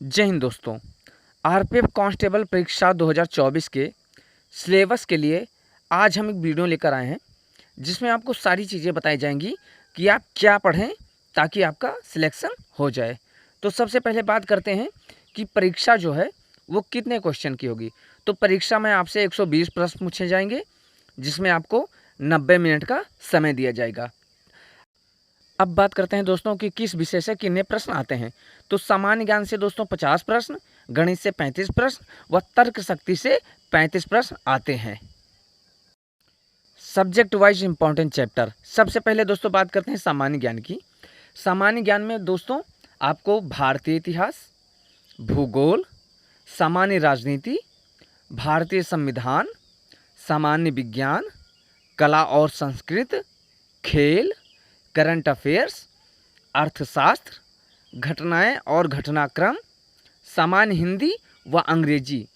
जय हिंद दोस्तों। RPF constable परीक्षा 2024 के सिलेबस के लिए आज हम एक वीडियो लेकर आए हैं जिसमें आपको सारी चीज़ें बताई जाएंगी कि आप क्या पढ़ें ताकि आपका सिलेक्शन हो जाए। तो सबसे पहले बात करते हैं कि परीक्षा जो है वो कितने क्वेश्चन की होगी। तो परीक्षा में आपसे 120 प्रश्न पूछे जाएंगे जिसमें आपको 90 मिनट का समय दिया जाएगा। अब बात करते हैं दोस्तों कि किस विषय से कितने प्रश्न आते हैं। तो सामान्य ज्ञान से दोस्तों 50 प्रश्न, गणित से 35 प्रश्न व तर्क शक्ति से 35 प्रश्न आते हैं। Subject wise important chapter. सबसे पहले दोस्तों बात करते हैं सामान्य ज्ञान की। सामान्य ज्ञान में दोस्तों आपको भारतीय इतिहास, भूगोल, सामान्य राजनीति, भारतीय संविधान, सामान्य विज्ञान, कला और संस्कृत, खेल, करंट अफेयर्स, अर्थशास्त्र, घटनाएं और घटनाक्रम, सामान्य हिंदी व अंग्रेजी,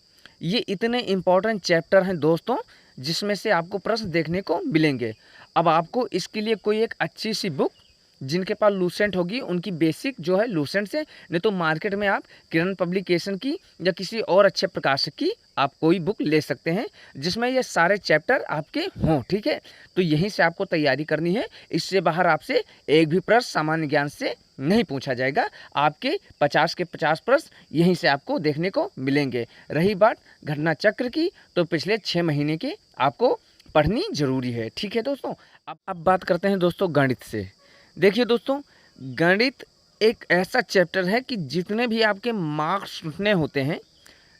ये इतने इम्पोर्टेंट चैप्टर हैं दोस्तों जिसमें से आपको प्रश्न देखने को मिलेंगे। अब आपको इसके लिए कोई एक अच्छी सी बुक जिनके पास लूसेंट होगी उनकी बेसिक जो है लूसेंट से, नहीं तो मार्केट में आप किरण पब्लिकेशन की या किसी और अच्छे प्रकाशक की आप कोई बुक ले सकते हैं जिसमें ये सारे चैप्टर आपके हों। ठीक है, तो यहीं से आपको तैयारी करनी है। इससे बाहर आपसे एक भी प्रश्न सामान्य ज्ञान से नहीं पूछा जाएगा। आपके 50 के 50 प्रश्न यहीं से आपको देखने को मिलेंगे। रही बात घटना चक्र की, तो पिछले 6 महीने के आपको पढ़नी जरूरी है। ठीक है दोस्तों। अब बात करते हैं दोस्तों गणित से। देखिए दोस्तों, गणित एक ऐसा चैप्टर है कि जितने भी आपके मार्क्स उतने होते हैं,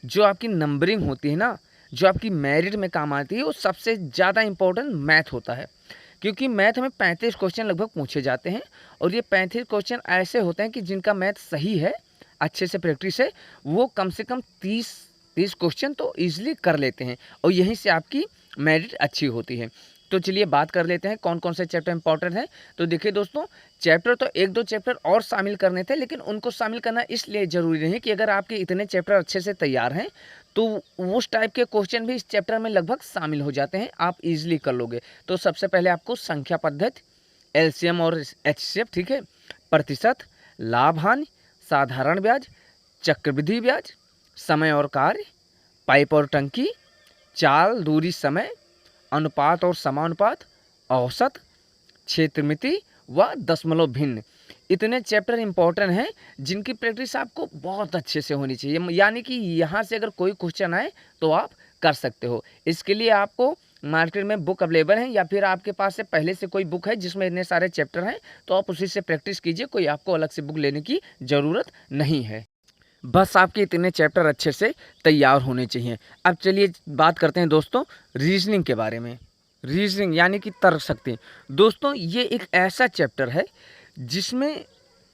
जो आपकी नंबरिंग होती है ना, जो आपकी मेरिट में काम आती है, वो सबसे ज़्यादा इम्पोर्टेंट मैथ होता है। क्योंकि मैथ में 35 क्वेश्चन लगभग पूछे जाते हैं और ये 35 क्वेश्चन ऐसे होते हैं कि जिनका मैथ सही है, अच्छे से प्रैक्टिस है, वो कम से कम 30 क्वेश्चन तो ईजिली कर लेते हैं और यहीं से आपकी मेरिट अच्छी होती है। तो चलिए बात कर लेते हैं कौन कौन से चैप्टर इंपॉर्टेंट हैं। तो देखिए दोस्तों, चैप्टर तो एक दो चैप्टर और शामिल करने थे, लेकिन उनको शामिल करना इसलिए ज़रूरी नहीं कि अगर आपके इतने चैप्टर अच्छे से तैयार हैं तो उस टाइप के क्वेश्चन भी इस चैप्टर में लगभग शामिल हो जाते हैं, आप इजीली कर लोगे। तो सबसे पहले आपको संख्या पद्धति, एलसीएम और एचसीएफ, ठीक है, प्रतिशत, लाभ हानि, साधारण ब्याज, चक्रवृद्धि ब्याज, समय और कार्य, पाइप और टंकी, चाल, दूरी, समय, अनुपात और समानुपात, औसत, क्षेत्रमिति व दशमलव भिन्न, इतने चैप्टर इंपॉर्टेंट हैं जिनकी प्रैक्टिस आपको बहुत अच्छे से होनी चाहिए। यानी कि यहाँ से अगर कोई क्वेश्चन आए तो आप कर सकते हो। इसके लिए आपको मार्केट में बुक अवेलेबल है या फिर आपके पास से पहले से कोई बुक है जिसमें इतने सारे चैप्टर हैं, तो आप उसी से प्रैक्टिस कीजिए। कोई आपको अलग से बुक लेने की ज़रूरत नहीं है, बस आपके इतने चैप्टर अच्छे से तैयार होने चाहिए। अब चलिए बात करते हैं दोस्तों रीजनिंग के बारे में। रीजनिंग यानी कि तर्क शक्ति। दोस्तों ये एक ऐसा चैप्टर है जिसमें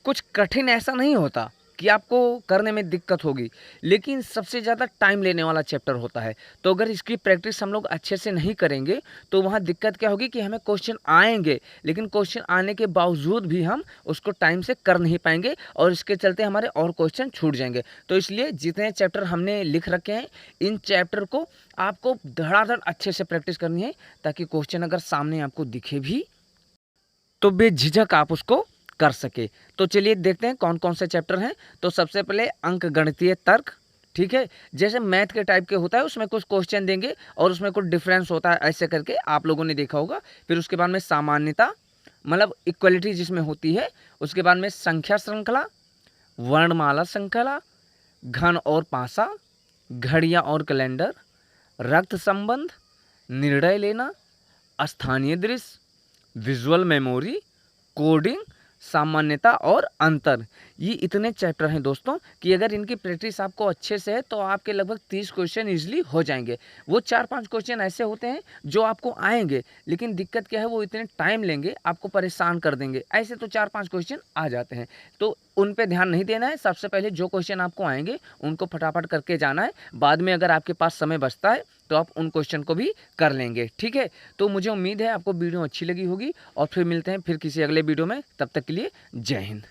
कुछ कठिन ऐसा नहीं होता कि आपको करने में दिक्कत होगी, लेकिन सबसे ज़्यादा टाइम लेने वाला चैप्टर होता है। तो अगर इसकी प्रैक्टिस हम लोग अच्छे से नहीं करेंगे तो वहाँ दिक्कत क्या होगी कि हमें क्वेश्चन आएंगे, लेकिन क्वेश्चन आने के बावजूद भी हम उसको टाइम से कर नहीं पाएंगे और इसके चलते हमारे और क्वेश्चन छूट जाएंगे। तो इसलिए जितने चैप्टर हमने लिख रखे हैं, इन चैप्टर को आपको धड़ाधड़ अच्छे से प्रैक्टिस करनी है ताकि क्वेश्चन अगर सामने आपको दिखे भी तो बेझिझक आप उसको कर सके। तो चलिए देखते हैं कौन कौन से चैप्टर हैं। तो सबसे पहले अंक गणितीय तर्क, ठीक है, जैसे मैथ के टाइप के होता है, उसमें कुछ क्वेश्चन देंगे और उसमें कुछ डिफरेंस होता है, ऐसे करके आप लोगों ने देखा होगा। फिर उसके बाद में सामान्यता, मतलब इक्वलिटी जिसमें होती है। उसके बाद में संख्या श्रृंखला, वर्णमाला श्रृंखला, घन और पासा, घड़ियाँ और कैलेंडर, रक्त संबंध, निर्णय लेना, स्थानीय दृश्य, विजुअल मेमोरी, कोडिंग, सामान्यता और अंतर। ये इतने चैप्टर हैं दोस्तों कि अगर इनकी प्रैक्टिस आपको अच्छे से है तो आपके लगभग 30 क्वेश्चन इजीली हो जाएंगे। वो 4-5 क्वेश्चन ऐसे होते हैं जो आपको आएंगे, लेकिन दिक्कत क्या है, वो इतने टाइम लेंगे, आपको परेशान कर देंगे। ऐसे तो 4-5 क्वेश्चन आ जाते हैं, तो उन पे ध्यान नहीं देना है। सबसे पहले जो क्वेश्चन आपको आएंगे उनको फटाफट करके जाना है। बाद में अगर आपके पास समय बचता है तो आप उन क्वेश्चन को भी कर लेंगे। ठीक है, तो मुझे उम्मीद है आपको वीडियो अच्छी लगी होगी और फिर मिलते हैं फिर किसी अगले वीडियो में। तब तक के लिए जय हिंद।